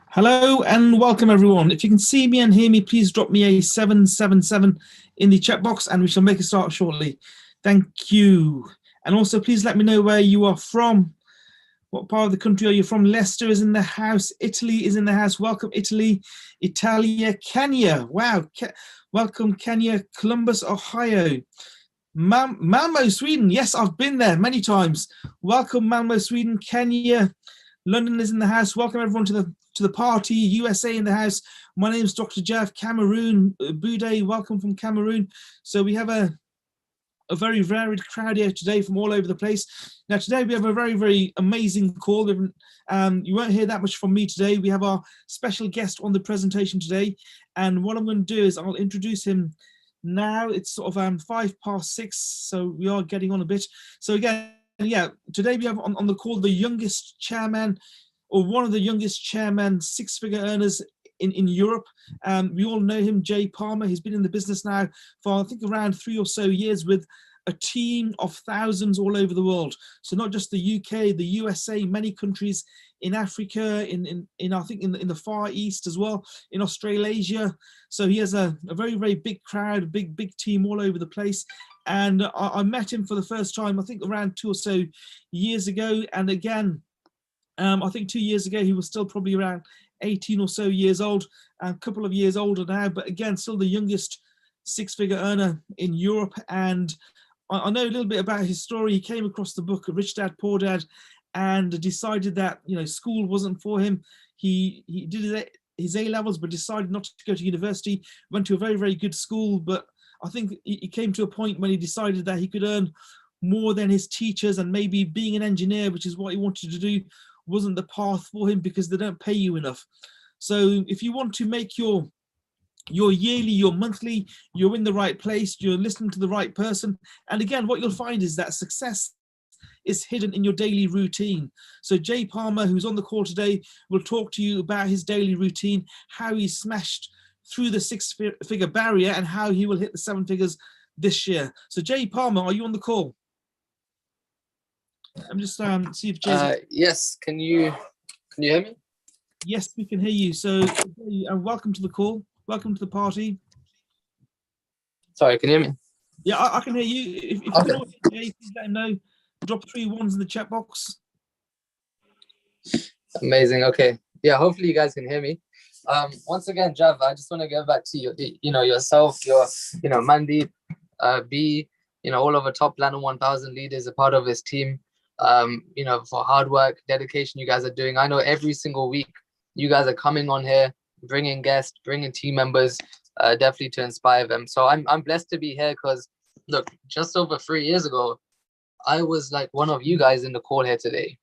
Hello and welcome everyone. If you can see me and hear me, please drop me a 777 in the chat box and we shall make a start shortly. Thank you. And also please let me know where you are from. What part of the country are you from? Leicester is in the house. Italy is in the house. Welcome Italy. Italia, Kenya. Wow. Welcome Kenya. Columbus, Ohio. Malmo, Sweden. Yes, I've been there many times. Welcome Malmo, Sweden. Kenya. London is in the house. Welcome everyone to the party. USA in the house. My name is Dr Jav. Cameroon. Bude, welcome from Cameroon. So we have a very varied crowd here today from all over the place. Now today we have a very amazing call. You won't hear that much from me today. We have our special guest on the presentation today, and what I'm going to do is I'll introduce him now. It's sort of 6:05, so we are getting on a bit. So again, yeah, today we have on the call the youngest chairman, or one of the youngest chairman, six-figure earners in Europe. We all know him, Jay Palmer. He's been in the business now for I think around 3 or so years with a team of thousands all over the world. So not just the UK, the USA, many countries in Africa, in I think in the Far East as well, in Australasia. So he has a very big crowd, big team all over the place. And I met him for the first time, I think around 2 or so years ago. And again, I think 2 years ago, he was still probably around 18 or so years old, a couple of years older now, but again, still the youngest six-figure earner in Europe. And I know a little bit about his story. He came across the book Rich Dad, Poor Dad, and decided that, you know, school wasn't for him. He did his A-levels, but decided not to go to university, went to a very good school, but I think he came to a point when he decided that he could earn more than his teachers, and maybe being an engineer, which is what he wanted to do, wasn't the path for him because they don't pay you enough. So if you want to make your yearly, your monthly, you're in the right place, you're listening to the right person. And again, what you'll find is that success is hidden in your daily routine. So Jay Palmer, who's on the call today, will talk to you about his daily routine, how he smashed through the six-figure barrier and how he will hit the 7 figures this year. So Jay Palmer, are you on the call? I'm just see if Jay's... Yes, can you hear me? Yes, we can hear you. So welcome to the call. Welcome to the party. Sorry, can you hear me? Yeah, I can hear you. If you okay. can hear Jay, please let him know. Drop 3 1s in the chat box. Amazing. Okay. Yeah, hopefully you guys can hear me. Once again, Jav, I just want to get back to yourself, Mandeep, B, all of the top Platinum 1000 leaders, a part of his team. For hard work, dedication you guys are doing. I know every single week you guys are coming on here, bringing guests, bringing team members, definitely to inspire them. So I'm blessed to be here because, look, just over 3 years ago, I was like one of you guys in the call here today,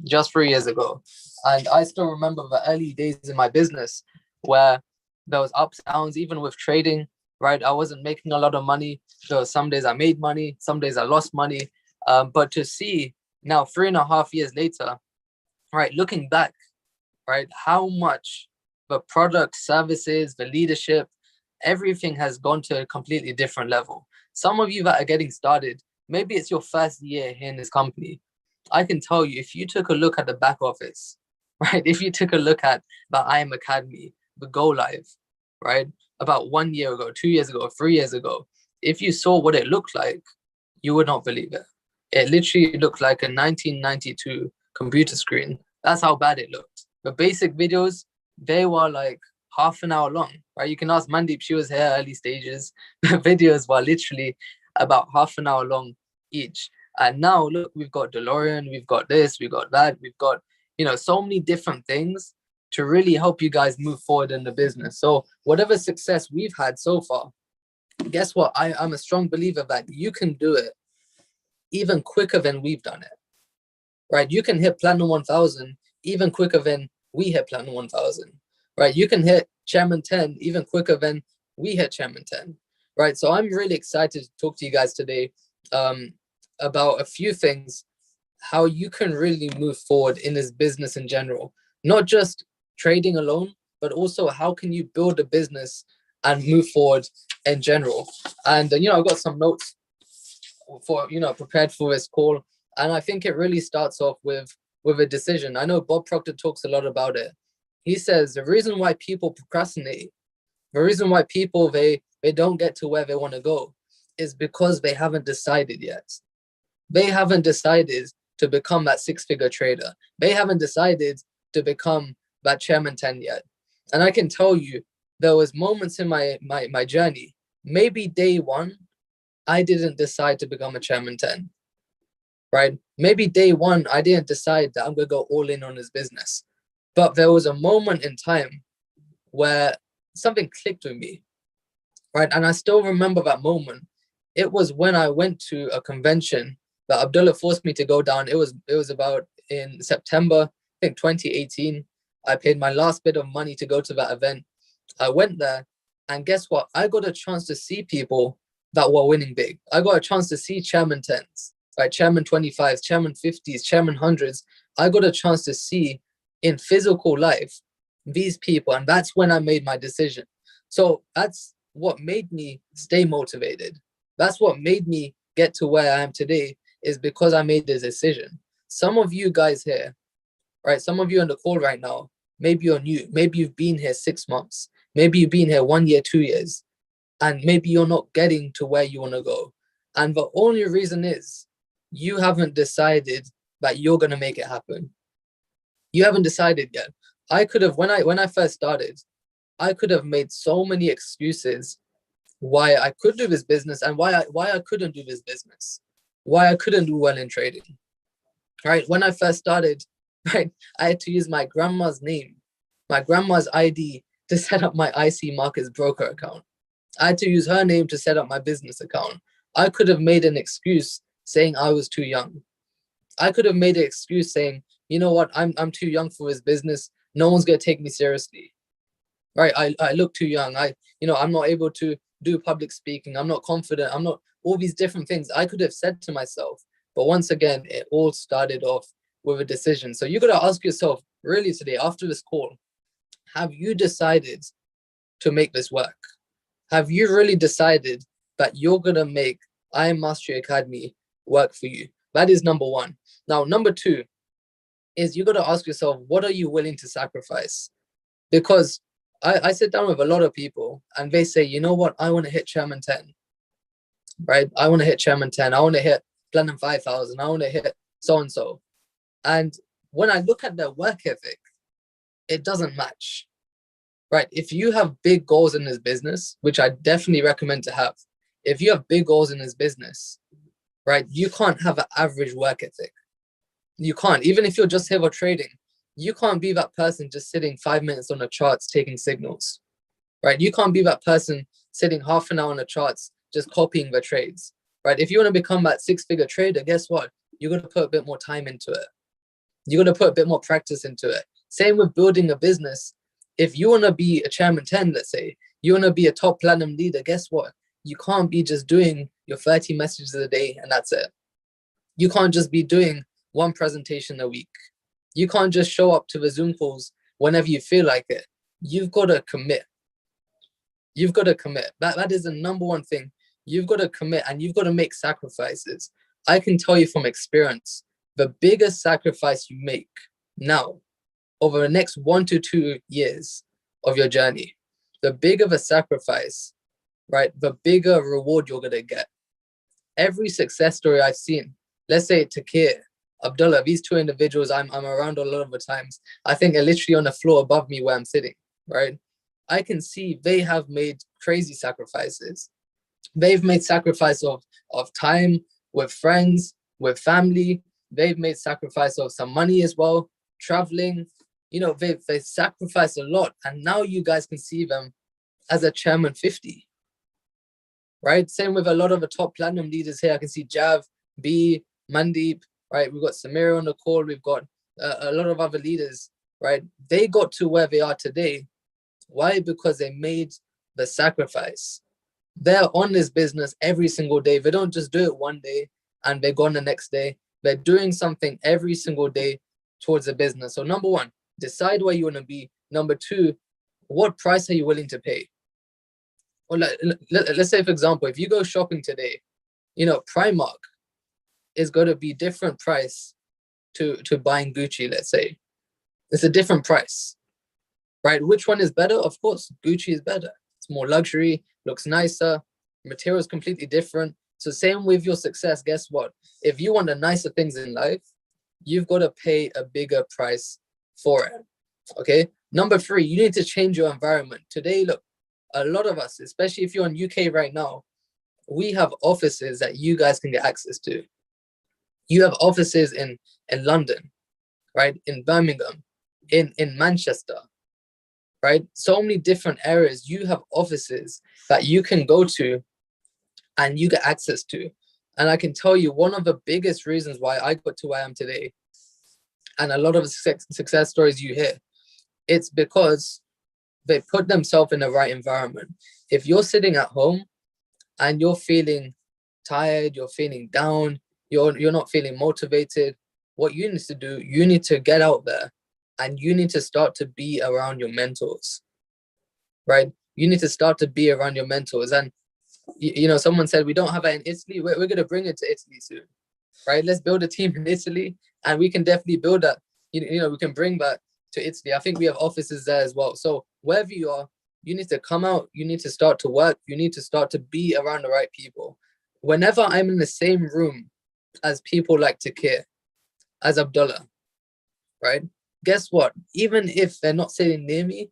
just 3 years ago. And I still remember the early days in my business where there was ups and downs, even with trading, right? I wasn't making a lot of money. So some days I made money, some days I lost money. But to see now 3.5 years later, right, looking back, right, how much the product, services, the leadership, everything has gone to a completely different level. Some of you that are getting started, maybe it's your first year here in this company. I can tell you, if you took a look at the back office, right, if you took a look at the I Am Academy, the Go Live, right, about 1 year ago, 2 years ago, 3 years ago, if you saw what it looked like, you would not believe it. It literally looked like a 1992 computer screen. That's how bad it looked. The basic videos, they were like half an hour long, right? You can ask Mandeep, she was here early stages. The videos were literally about half an hour long each. And now look, we've got DeLorean, we've got this, we've got that, we've got, so many different things to really help you guys move forward in the business. So whatever success we've had so far, guess what? I'm a strong believer that you can do it even quicker than we've done it, right? You can hit Platinum 1000 even quicker than we hit Platinum 1000, right? You can hit Chairman 10 even quicker than we hit Chairman 10, right? So I'm really excited to talk to you guys today about a few things, how you can really move forward in this business in general, not just trading alone, but also how can you build a business and move forward in general. And I've got some notes for prepared for this call. And I think it really starts off with a decision. I know Bob Proctor talks a lot about it. He says the reason why people procrastinate, the reason why people they don't get to where they want to go is because they haven't decided yet. They haven't decided to become that six-figure trader. They haven't decided to become that chairman 10 yet. And I can tell you, there was moments in my journey, maybe day one, I didn't decide to become a chairman 10, right? Maybe day one, I didn't decide that I'm going to go all in on this business. But there was a moment in time where something clicked with me, right? And I still remember that moment. It was when I went to a convention that Abdullah forced me to go down. It was about in September, I think 2018. I paid my last bit of money to go to that event. I went there, and guess what? I got a chance to see people that were winning big. I got a chance to see chairman 10s, right? Chairman 25s, chairman 50s, chairman 100s. I got a chance to see in physical life these people, and that's when I made my decision. So that's what made me stay motivated. That's what made me get to where I am today, is because I made this decision. Some of you guys here, right? Some of you on the call right now, maybe you're new. Maybe you've been here 6 months. Maybe you've been here 1 year, 2 years, and maybe you're not getting to where you want to go. And the only reason is you haven't decided that you're going to make it happen. You haven't decided yet. I could have, when I first started, I could have made so many excuses why I could do this business and why I couldn't do this business, why I couldn't do well in trading. Right? When I first started, right, I had to use my grandma's name, my grandma's ID to set up my IC Markets broker account. I had to use her name to set up my business account. I could have made an excuse saying I was too young. I could have made an excuse saying, you know what, I'm too young for this business. No one's going to take me seriously. Right? I look too young. I'm not able to do public speaking. I'm not confident. I'm not, all these different things I could have said to myself. But once again, it all started off with a decision. So you got to ask yourself, really today, after this call, have you decided to make this work? Have you really decided that you're going to make I Am Mastery Academy work for you? That is number one. Now, number two is you got to ask yourself, what are you willing to sacrifice? Because I sit down with a lot of people and they say, you know what, I want to hit Chairman 10, right? I want to hit Chairman 10. I want to hit Platinum 5,000. I want to hit so-and-so. And when I look at their work ethic, it doesn't match, right? If you have big goals in this business, which I definitely recommend to have, if you have big goals in this business, right, you can't have an average work ethic. You can't, even if you're just here for trading, you can't be that person just sitting 5 minutes on the charts taking signals, right? You can't be that person sitting half an hour on the charts just copying the trades, right? If you want to become that six-figure trader, guess what? You're going to put a bit more time into it. You're going to put a bit more practice into it. Same with building a business. If you want to be a Chairman 10, let's say, you want to be a top platinum leader, guess what? You can't be just doing your 30 messages a day and that's it. You can't just be doing one presentation a week. You can't just show up to the Zoom calls whenever you feel like it. You've got to commit. You've got to commit. That is the number one thing. You've got to commit and you've got to make sacrifices. I can tell you from experience, the biggest sacrifice you make now over the next 1 to 2 years of your journey, the bigger the sacrifice, right, the bigger reward you're going to get. Every success story I've seen, let's say Takir, Abdullah, these two individuals I'm around a lot of the times, I think are literally on the floor above me where I'm sitting, right? I can see they have made crazy sacrifices. They've made sacrifice of time with friends, with family. They've made sacrifice of some money as well, traveling. You know, they sacrificed a lot. And now you guys can see them as a Chairman 50, right? Same with a lot of the top platinum leaders here. I can see Jav, B, Mandeep, right? We've got Samira on the call. We've got a lot of other leaders, right? They got to where they are today. Why? Because they made the sacrifice. They're on this business every single day. They don't just do it one day and they're gone the next day. They're doing something every single day towards the business. So number one, decide where you want to be. Number two, what price are you willing to pay? Or let's say, for example, if you go shopping today, you know, Primark is going to be different price to buying Gucci, let's say. It's a different price, right? Which one is better? Of course, Gucci is better. It's more luxury, looks nicer, material is completely different. So same with your success. Guess what? If you want the nicer things in life, you've got to pay a bigger price for it. Okay. Number 3, you need to change your environment. Today, look, a lot of us, especially if you're in UK right now, we have offices that you guys can get access to. You have offices in London, right? In Birmingham, in Manchester, right? So many different areas. You have offices that you can go to and you get access to. And I can tell you one of the biggest reasons why I got to where I am today, and a lot of success stories you hear, it's because they put themselves in the right environment. If you're sitting at home and you're feeling tired, you're feeling down, you're not feeling motivated, what you need to do, you need to get out there and you need to start to be around your mentors, right? You need to start to be around your mentors. And you know, someone said we don't have it in Italy. We're going to bring it to Italy soon, right? Let's build a team in Italy, and we can definitely build that. You know, we can bring that to Italy. I think we have offices there as well. So wherever you are, you need to come out. You need to start to work. You need to start to be around the right people. Whenever I'm in the same room as people like Takir, as Abdullah, right? Guess what? Even if they're not sitting near me,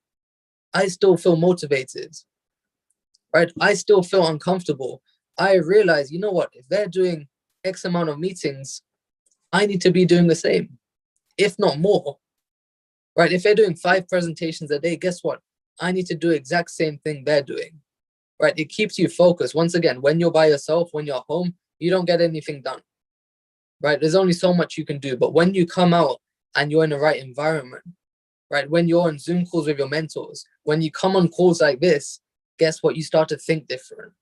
I still feel motivated, right? I still feel uncomfortable. I realize, you know what? If they're doing X amount of meetings, I need to be doing the same, if not more, right? If they're doing 5 presentations a day, guess what? I need to do exact same thing they're doing, right? It keeps you focused. Once again, when you're by yourself, when you're home, you don't get anything done, right? There's only so much you can do. But when you come out and you're in the right environment, right? When you're on Zoom calls with your mentors, when you come on calls like this, guess what? You start to think different.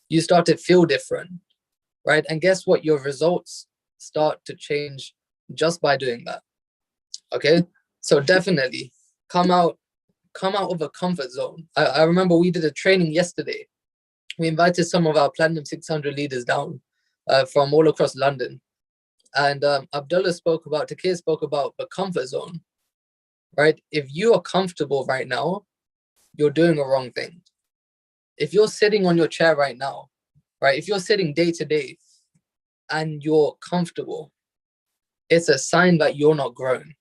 You start to feel different, right? And guess what? Your results start to change just by doing that. Okay? So definitely come out of a comfort zone. I remember we did a training yesterday. We invited some of our Platinum 600 leaders down from all across London. And Takir spoke about the comfort zone, right? If you are comfortable right now, you're doing a wrong thing. If you're sitting on your chair right now, right? If you're sitting day to day and you're comfortable, it's a sign that you're not growing.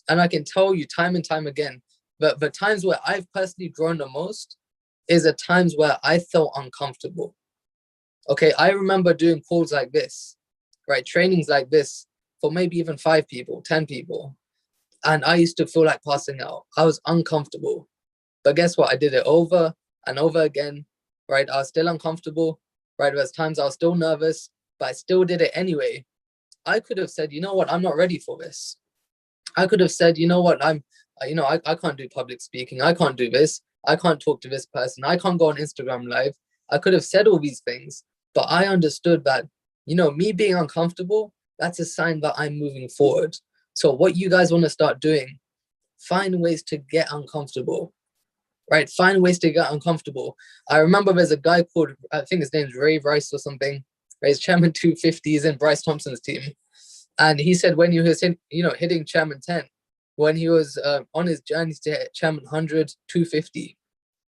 And I can tell you time and time again, but the times where I've personally grown the most is the times where I felt uncomfortable. Okay, I remember doing calls like this, right? Trainings like this for maybe even 5 people, 10 people. And I used to feel like passing out. I was uncomfortable. But guess what? I did it over and over again, right? I was still uncomfortable, right? There was times I was still nervous, but I still did it anyway. I could have said, you know what? I'm not ready for this. I could have said, you know what? I can't do public speaking. I can't do this. I can't talk to this person. I can't go on Instagram Live. I could have said all these things, but I understood that, you know, me being uncomfortable, that's a sign that I'm moving forward. So what you guys want to start doing, find ways to get uncomfortable, right? Find ways to get uncomfortable. I remember there's a guy called, I think his name's Ray Rice or something. He's Chairman 250, he's in Bryce Thompson's team. And he said when he was hitting Chairman 10, when he was on his journey to hit Chairman 100, 250,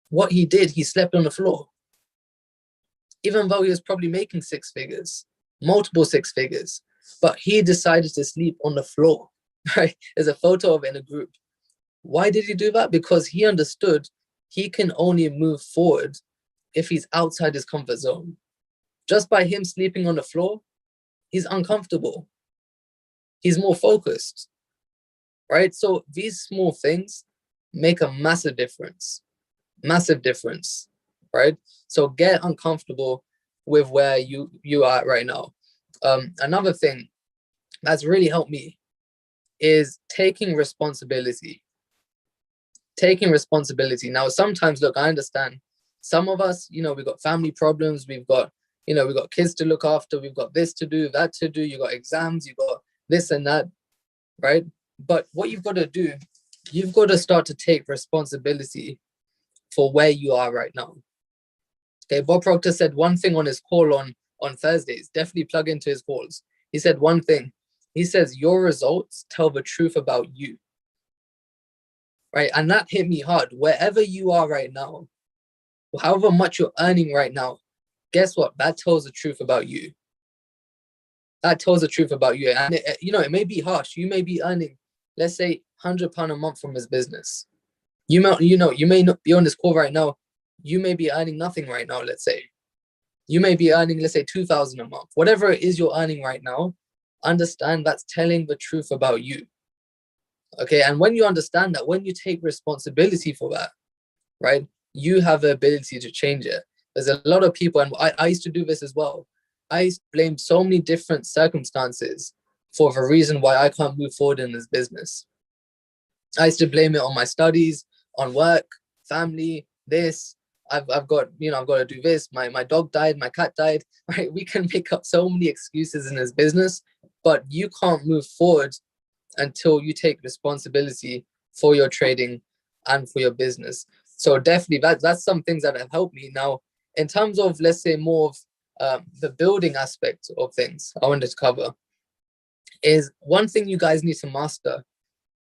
what he did, he slept on the floor. Even though he was probably making 6 figures, multiple 6 figures, but he decided to sleep on the floor, right? There's a photo of it in a group. Why did he do that? Because he understood he can only move forward if he's outside his comfort zone. Just by him sleeping on the floor, he's uncomfortable. He's more focused, right? So these small things make a massive difference, right? So get uncomfortable with where you are right now. Another thing that's really helped me is taking responsibility. Now, sometimes, look, I understand some of us, you know, we've got family problems, we've got kids to look after, we've got this to do, that to do, you've got exams, you've got this and that, right? But what you've got to do, you've got to start to take responsibility for where you are right now. Okay, Bob Proctor said one thing on his call on Thursdays, definitely plug into his calls. He said one thing. He says, your results tell the truth about you. Right? And that hit me hard. Wherever you are right now, however much you're earning right now, guess what? That tells the truth about you. That tells the truth about you. And it may be harsh. You may be earning, let's say, £100 a month from his business. You may not be on this call right now. You may be earning nothing right now, let's say. You may be earning, let's say, 2,000 a month. Whatever it is you're earning right now, understand that's telling the truth about you. Okay, and when you understand that, when you take responsibility for that, right, you have the ability to change it. There's a lot of people, and I used to do this as well. I used to blame so many different circumstances for the reason why I can't move forward in this business. I used to blame it on my studies, on work, family, this. I've got to do this. My dog died, my cat died, right? We can make up so many excuses in this business, but you can't move forward until you take responsibility for your trading and for your business. So definitely that's some things that have helped me. Now, in terms of, let's say, more of the building aspect of things I wanted to cover is one thing you guys need to master.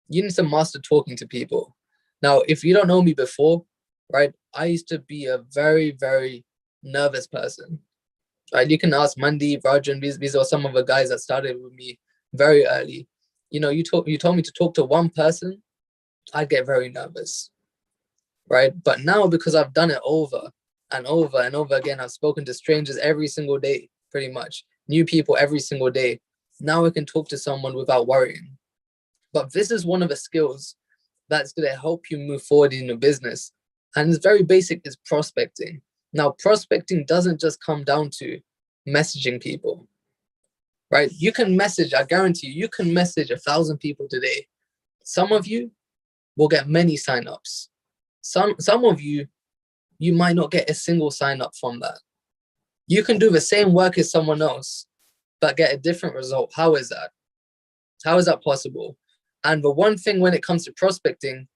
You need to master talking to people. Now, if you don't know me before, right, I used to be a very, very nervous person. Right, you can ask Mandeep, Rajan, these are some of the guys that started with me very early. You told me to talk to one person, I'd get very nervous. Right, but now because I've done it over and over and over again, I've spoken to strangers every single day, pretty much, new people every single day. Now I can talk to someone without worrying. But this is one of the skills that's going to help you move forward in your business. And it's very basic, is prospecting. Now, prospecting doesn't just come down to messaging people, right? You can message, I guarantee you can message 1,000 people today. Some of you will get many signups. Some of you might not get a single sign up from that. You can do the same work as someone else, but get a different result. How is that? How is that possible? And the one thing when it comes to prospecting,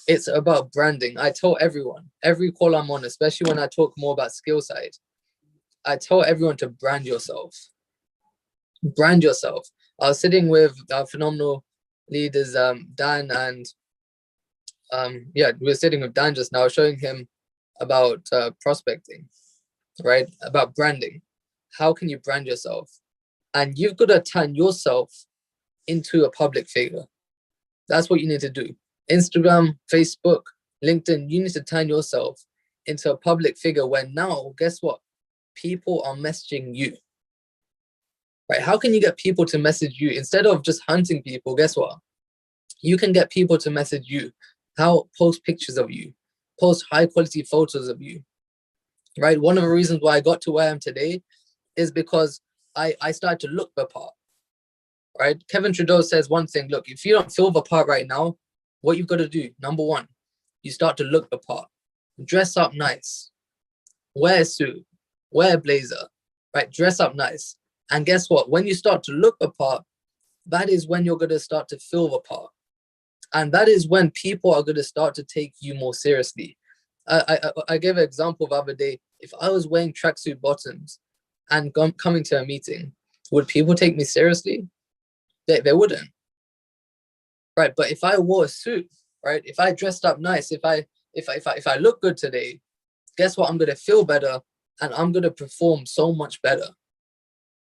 it's about branding. I tell everyone, every call I'm on, especially when I talk more about skill side, I tell everyone to brand yourself. Brand yourself. I was sitting with our phenomenal leaders, Dan, and we were sitting with Dan just now, showing him about prospecting, right? About branding. How can you brand yourself? And you've got to turn yourself into a public figure. That's what you need to do. Instagram, Facebook, LinkedIn, you need to turn yourself into a public figure where now, guess what? People are messaging you. Right? How can you get people to message you? Instead of just hunting people, guess what? You can get people to message you. How? Post pictures of you. Post high quality photos of you. Right? One of the reasons why I got to where I am today is because I started to look the part. Right? Kevin Trudeau says one thing, look, if you don't feel the part right now, what you've got to do, number one, you start to look the part. Dress up nice. Wear a suit. Wear a blazer. Right? Dress up nice. And guess what? When you start to look the part, that is when you're going to start to feel the part. And that is when people are going to start to take you more seriously. I gave an example the other day. If I was wearing tracksuit bottoms and coming to a meeting, would people take me seriously? They wouldn't. Right? But if I wore a suit, right? If I dressed up nice, if I look good today, guess what? I'm going to feel better and I'm going to perform so much better.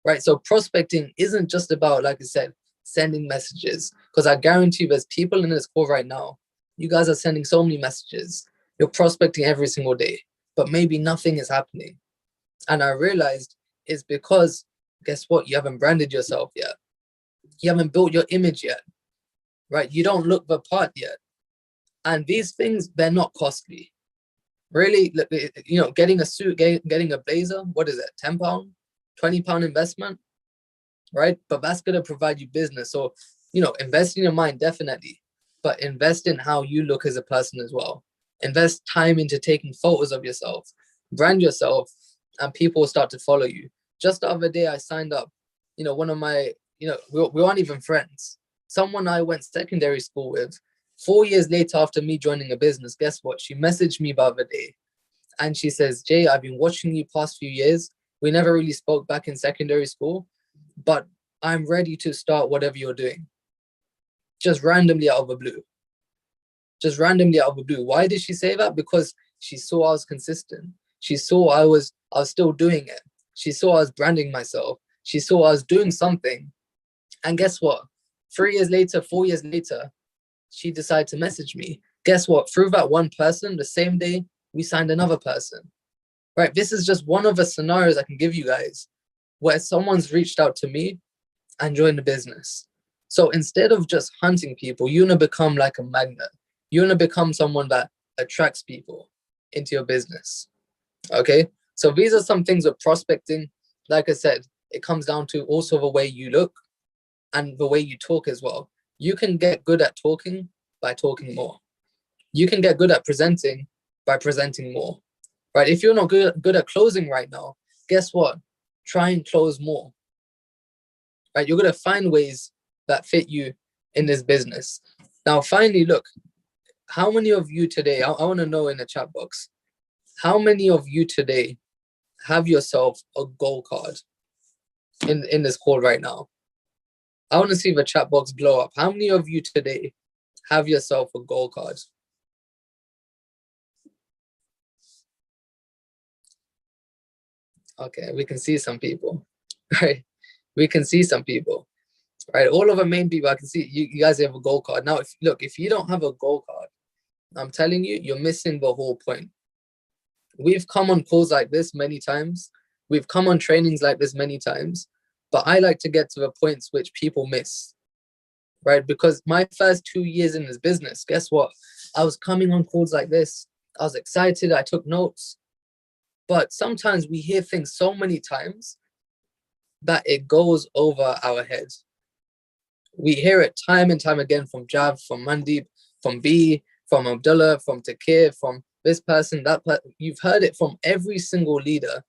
Right? So prospecting isn't just about, like I said, sending messages, because I guarantee you there's people in this call right now. You guys are sending so many messages. You're prospecting every single day, but maybe nothing is happening. And I realized it's because, guess what? You haven't branded yourself yet. You haven't built your image yet, right? You don't look the part yet. And these things, they're not costly. Really, getting a suit, getting a blazer, what is it? £10, £20 investment, right? But that's going to provide you business. So, invest in your mind, definitely, but invest in how you look as a person as well. Invest time into taking photos of yourself, brand yourself, and people will start to follow you. Just the other day, I signed up, one of my, we aren't even friends. Someone I went secondary school with, 4 years later after me joining a business, guess what? She messaged me the other day and she says, Jay, I've been watching you past few years. We never really spoke back in secondary school, but I'm ready to start whatever you're doing. Just randomly out of the blue. Just randomly out of the blue. Why did she say that? Because she saw I was consistent. She saw I was still doing it. She saw I was branding myself. She saw I was doing something. And guess what? 3 years later, 4 years later, she decided to message me. Guess what? Through that one person, the same day, we signed another person. Right? This is just one of the scenarios I can give you guys where someone's reached out to me and joined the business. So instead of just hunting people, you want to become like a magnet. You want to become someone that attracts people into your business. Okay? So these are some things with prospecting. Like I said, it comes down to also the way you look and the way you talk as well. You can get good at talking by talking more. You can get good at presenting by presenting more. Right? If you're not good at closing right now, guess what? Try and close more. Right? You're going to find ways that fit you in this business. Now, finally, look, how many of you today, I want to know in the chat box, how many of you today have yourself a goal card in this call right now? I want to see the chat box blow up. How many of you today have yourself a goal card? Okay, we can see some people, right? We can see some people, right? All of the main people, I can see you guys have a goal card. Now, if you don't have a goal card, I'm telling you, you're missing the whole point. We've come on calls like this many times. We've come on trainings like this many times, but I like to get to the points which people miss, right? Because my first 2 years in this business, guess what? I was coming on calls like this. I was excited. I took notes. But sometimes we hear things so many times that it goes over our heads. We hear it time and time again from Jav, from Mandeep, from B, from Abdullah, from Takir, from this person, that person. You've heard it from every single leader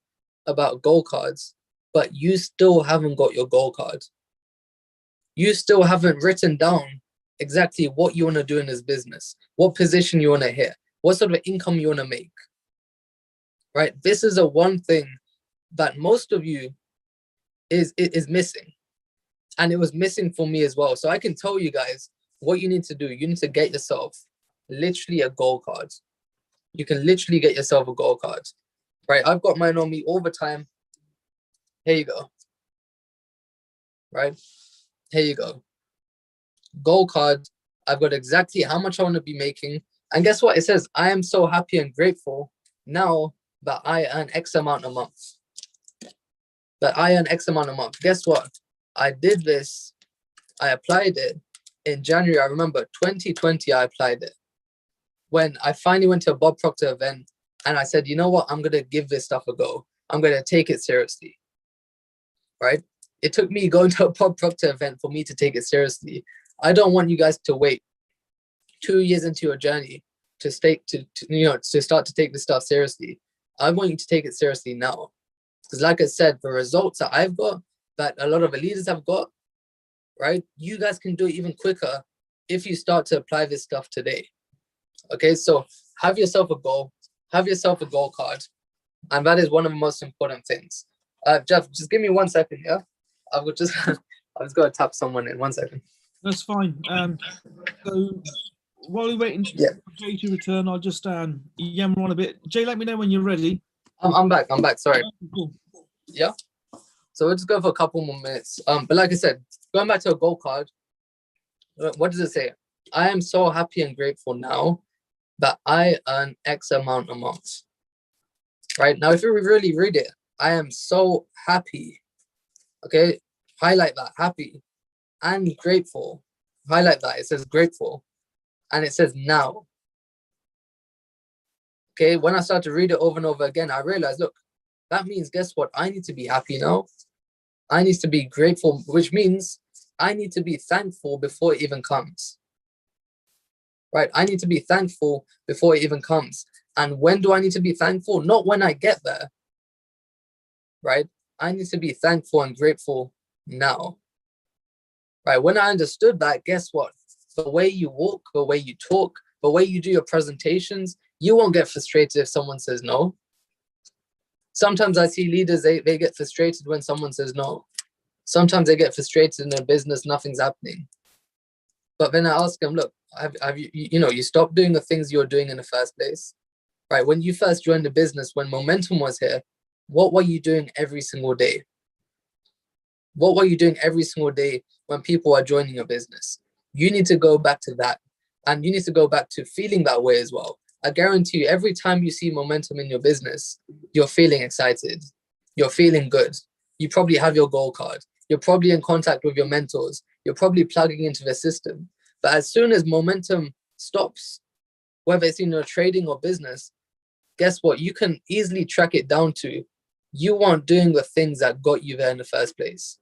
about goal cards, but you still haven't got your goal card. You still haven't written down exactly what you want to do in this business, what position you want to hit, what sort of income you want to make, right? This is a one thing that most of you is missing. And it was missing for me as well. So I can tell you guys what you need to do. You need to get yourself literally a goal card. You can literally get yourself a goal card, right? I've got mine on me all the time. Here you go, right? Here you go. Goal card. I've got exactly how much I want to be making. And guess what? It says, I am so happy and grateful now that I earn X amount a month. That I earn X amount a month. Guess what? I did this. I applied it in January. I remember 2020, I applied it. When I finally went to a Bob Proctor event and I said, you know what? I'm going to give this stuff a go. I'm going to take it seriously, right? It took me going to a Bob Proctor event for me to take it seriously. I don't want you guys to wait 2 years into your journey to start to take this stuff seriously. I want you to take it seriously now. Because like I said, the results that I've got, that a lot of the leaders have got, right? You guys can do it even quicker if you start to apply this stuff today. Okay, so have yourself a goal, have yourself a goal card. And that is one of the most important things. Jeff, just give me 1 second, yeah? I was got to tap someone in 1 second. That's fine. So while we're waiting for Jay to return, I'll just yammer on a bit. Jay, let me know when you're ready. I'm back. Sorry. Oh, cool. Yeah. So we'll just go for a couple more minutes. But like I said, going back to a goal card, what does it say? I am so happy and grateful now that I earn X amount a month. Right? Now, if you really read it, I am so happy. Okay? Highlight that, happy and grateful. Highlight that. It says grateful. And it says now. Okay? When I start to read it over and over again, I realized, look, that means, guess what? I need to be happy now. I need to be grateful, which means I need to be thankful before it even comes. Right? I need to be thankful before it even comes. And when do I need to be thankful? Not when I get there. Right? I need to be thankful and grateful now. Right? When I understood that, guess what? The way you walk, the way you talk, the way you do your presentations, you won't get frustrated if someone says no. Sometimes I see leaders, they get frustrated when someone says no. Sometimes they get frustrated in their business, nothing's happening. But then I ask them, look, have you, you stopped doing the things you were doing in the first place, right? When you first joined the business, when momentum was here, what were you doing every single day? What were you doing every single day when people are joining your business? You need to go back to that. And you need to go back to feeling that way as well. I guarantee you, every time you see momentum in your business, you're feeling excited. You're feeling good. You probably have your goal card. You're probably in contact with your mentors. You're probably plugging into the system. But as soon as momentum stops, whether it's in your trading or business, guess what? You can easily track it down to you weren't doing the things that got you there in the first place.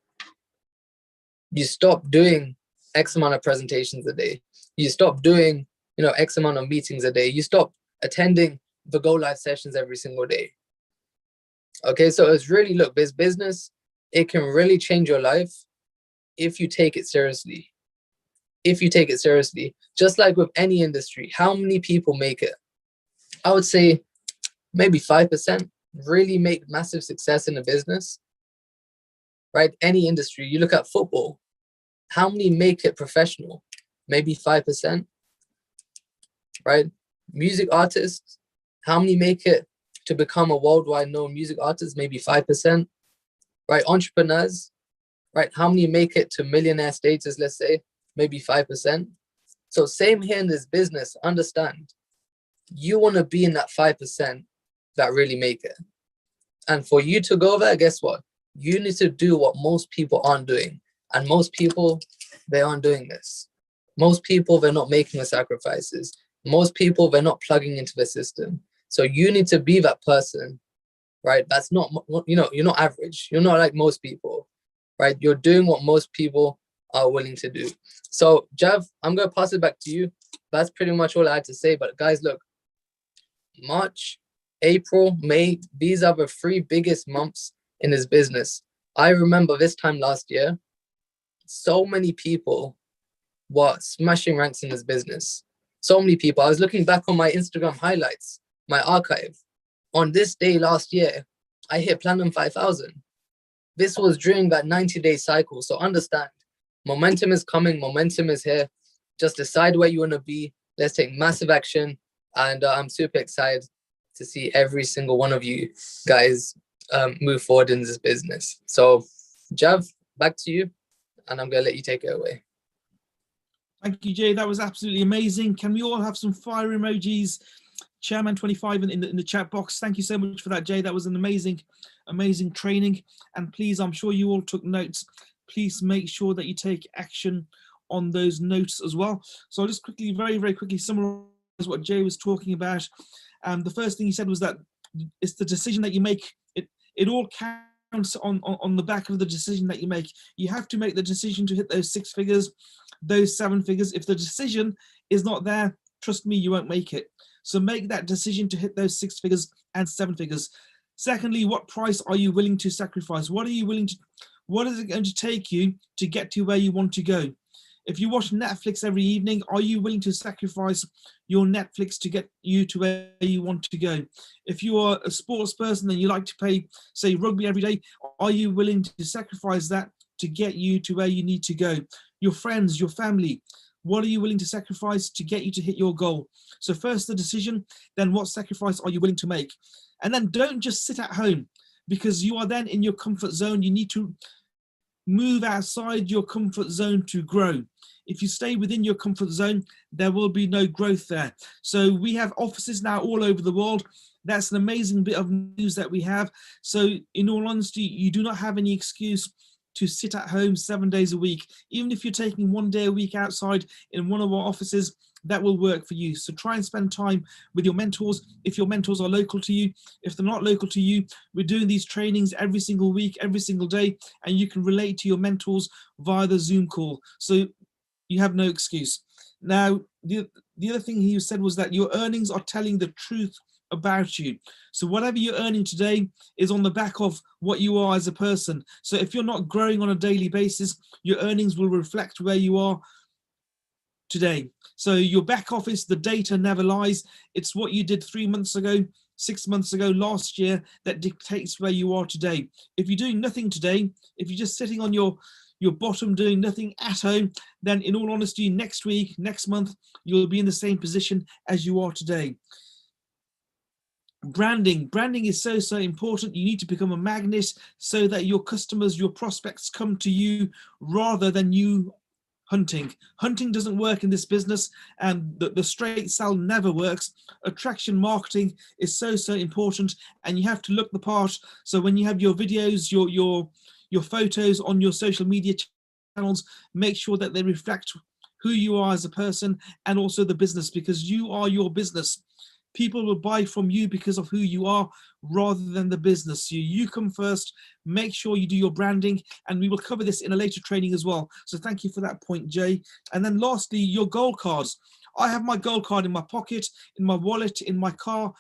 You stop doing X amount of presentations a day. You stop doing, X amount of meetings a day. You stop attending the Go Live sessions every single day. Okay, so it's really, look, this business, it can really change your life if you take it seriously. If you take it seriously, just like with any industry, how many people make it? I would say maybe 5% really make massive success in a business, right? Any industry, you look at football, how many make it professional? Maybe 5%, right? Music artists, how many make it to become a worldwide known music artist? Maybe 5%, right? Entrepreneurs, right? How many make it to millionaire status, let's say? Maybe 5%. So same here in this business, understand, you want to be in that 5% that really make it. And for you to go there, guess what? You need to do what most people aren't doing. And most people, they aren't doing this. Most people, they're not making the sacrifices. Most people, they're not plugging into the system. So you need to be that person, right? That's not, you're not average. You're not like most people, right? You're doing what most people are willing to do. So Jav, I'm going to pass it back to you. That's pretty much all I had to say. But guys, look, March, April, May, these are the 3 biggest months in this business. I remember this time last year, so many people were smashing ranks in this business. So many people. I was looking back on my Instagram highlights, my archive. On this day last year, I hit Platinum 5,000. This was during that 90-day cycle. So understand, momentum is coming, momentum is here. Just decide where you want to be. Let's take massive action. And I'm super excited to see every single one of you guys move forward in this business. So Jav, back to you, and I'm going to let you take it away. Thank you, Jay. That was absolutely amazing. Can we all have some fire emojis? Chairman25 in the chat box. Thank you so much for that, Jay. That was an amazing training. And please, I'm sure you all took notes. Please make sure that you take action on those notes as well. So I'll just quickly, very, very quickly summarize what Jay was talking about. The first thing he said was that it's the decision that you make. It all counts on the back of the decision that you make. You have to make the decision to hit those 6 figures, those 7 figures. If the decision is not there, trust me, you won't make it. So make that decision to hit those 6 figures and 7 figures. Secondly, what price are you willing to sacrifice? What is it going to take you to get to where you want to go? If you watch Netflix every evening, are you willing to sacrifice your Netflix to get you to where you want to go? If you are a sports person and you like to play, say, rugby every day, are you willing to sacrifice that to get you to where you need to go? Your friends, your family, what are you willing to sacrifice to get you to hit your goal? So first the decision, then what sacrifice are you willing to make? And then don't just sit at home, because you are then in your comfort zone. You need to move outside your comfort zone to grow. If you stay within your comfort zone, there will be no growth there. So we have offices now all over the world. That's an amazing bit of news that we have. So in all honesty, you do not have any excuse to sit at home 7 days a week. Even if you're taking 1 day a week outside in one of our offices, that will work for you. So try and spend time with your mentors. If your mentors are local to you, if they're not local to you, we're doing these trainings every single week, every single day, and you can relate to your mentors via the Zoom call. So you have no excuse. Now, the other thing he said was that your earnings are telling the truth about you. So whatever you're earning today is on the back of what you are as a person. So if you're not growing on a daily basis, your earnings will reflect where you are today. So your back office, the data never lies. It's what you did 3 months ago, 6 months ago, last year, that dictates where you are today. If you're doing nothing today, if you're just sitting on your bottom doing nothing at home, then in all honesty, next week, next month, you'll be in the same position as you are today. Branding is so important. You need to become a magnet so that your customers, your prospects come to you rather than you hunting doesn't work in this business, and the straight sell never works. Attraction marketing is so important, and you have to look the part. So when you have your videos, your photos on your social media channels, make sure that they reflect who you are as a person and also the business, because you are your business. People will buy from you because of who you are rather than the business. You come first. Make sure you do your branding, and we will cover this in a later training as well. So thank you for that point, Jay. And then lastly, your gold cards. I have my gold card in my pocket, in my wallet, in my car,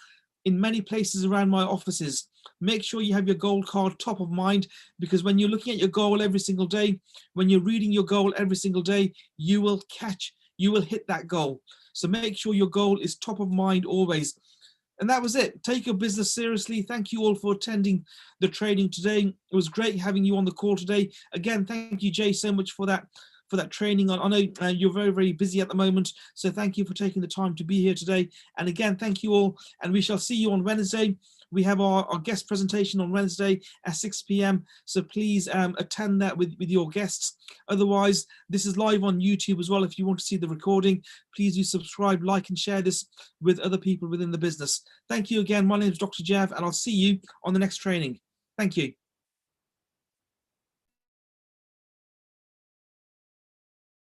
in many places around my offices. Make sure you have your gold card top of mind, because when you're looking at your goal every single day, when you're reading your goal every single day, you will hit that goal. So make sure your goal is top of mind always. And that was it. Take your business seriously. Thank you all for attending the training today. It was great having you on the call today. Again, thank you, Jay, so much for that training. I know you're very busy at the moment, so thank you for taking the time to be here today. And again, thank you all, and we shall see you on Wednesday. We have our guest presentation on Wednesday at 6 p.m. So please attend that with your guests. Otherwise, this is live on YouTube as well. If you want to see the recording, please do subscribe, like, and share this with other people within the business. Thank you again. My name is Dr. Jav, and I'll see you on the next training. Thank you.